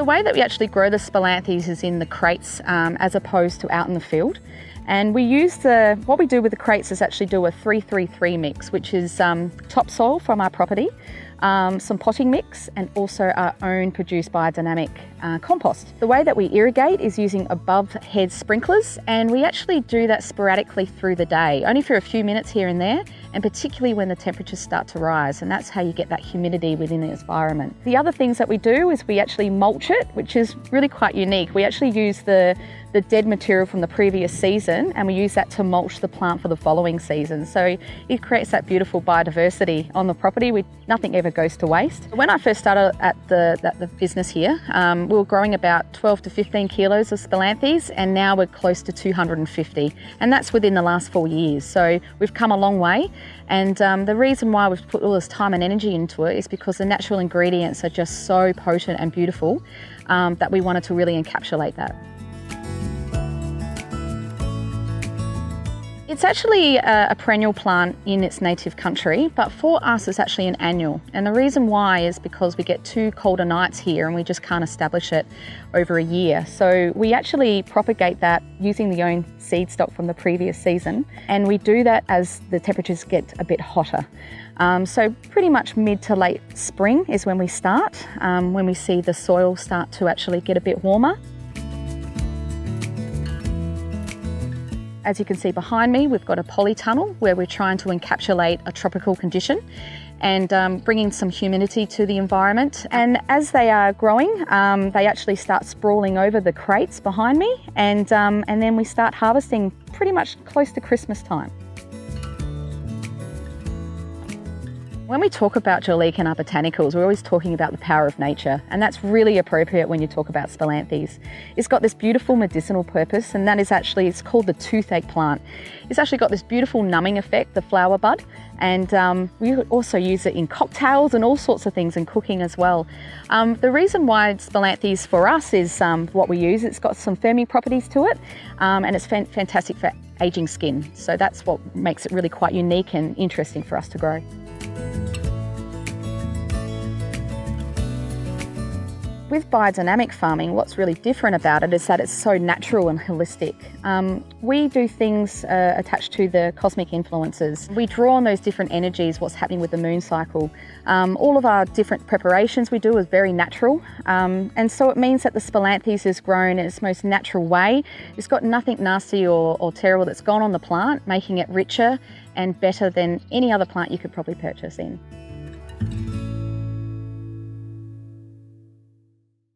way that we actually grow the spilanthes is in the crates as opposed to out in the field. And we use what we do with the crates is actually do a 3-3-3 mix, which is topsoil from our property, some potting mix, and also our own produced biodynamic compost. The way that we irrigate is using above head sprinklers, and we actually do that sporadically through the day, only for a few minutes here and there, and particularly when the temperatures start to rise, and that's how you get that humidity within the environment. The other things that we do is we actually mulch it, which is really quite unique. We actually use the dead material from the previous season, and we use that to mulch the plant for the following season. So it creates that beautiful biodiversity on the property. Nothing ever goes to waste. When I first started at the business here, we were growing about 12 to 15 kilos of spilanthes, and now we're close to 250, and that's within the last 4 years. So we've come a long way, and the reason why we've put all this time and energy into it is because the natural ingredients are just so potent and beautiful that we wanted to really encapsulate that. It's actually a perennial plant in its native country, but for us it's actually an annual. And the reason why is because we get 2 colder nights here and we just can't establish it over a year. So we actually propagate that using the own seed stock from the previous season. And we do that as the temperatures get a bit hotter. So pretty much mid to late spring is when we start, when we see the soil start to actually get a bit warmer. As you can see behind me, we've got a polytunnel where we're trying to encapsulate a tropical condition and bringing some humidity to the environment. And as they are growing, they actually start sprawling over the crates behind me, and then we start harvesting pretty much close to Christmas time. When we talk about Jurlique and our botanicals, we're always talking about the power of nature, and that's really appropriate when you talk about spilanthes. It's got this beautiful medicinal purpose, and that is actually, it's called the toothache plant. It's actually got this beautiful numbing effect, the flower bud, and we also use it in cocktails and all sorts of things, and cooking as well. The reason why spilanthes for us is what we use, it's got some firming properties to it, and it's fantastic for aging skin. So that's what makes it really quite unique and interesting for us to grow. With biodynamic farming, what's really different about it is that it's so natural and holistic. We do things attached to the cosmic influences. We draw on those different energies, what's happening with the moon cycle. All of our different preparations we do is very natural. And so it means that the spilanthes is grown in its most natural way. It's got nothing nasty or terrible that's gone on the plant, making it richer and better than any other plant you could probably purchase in.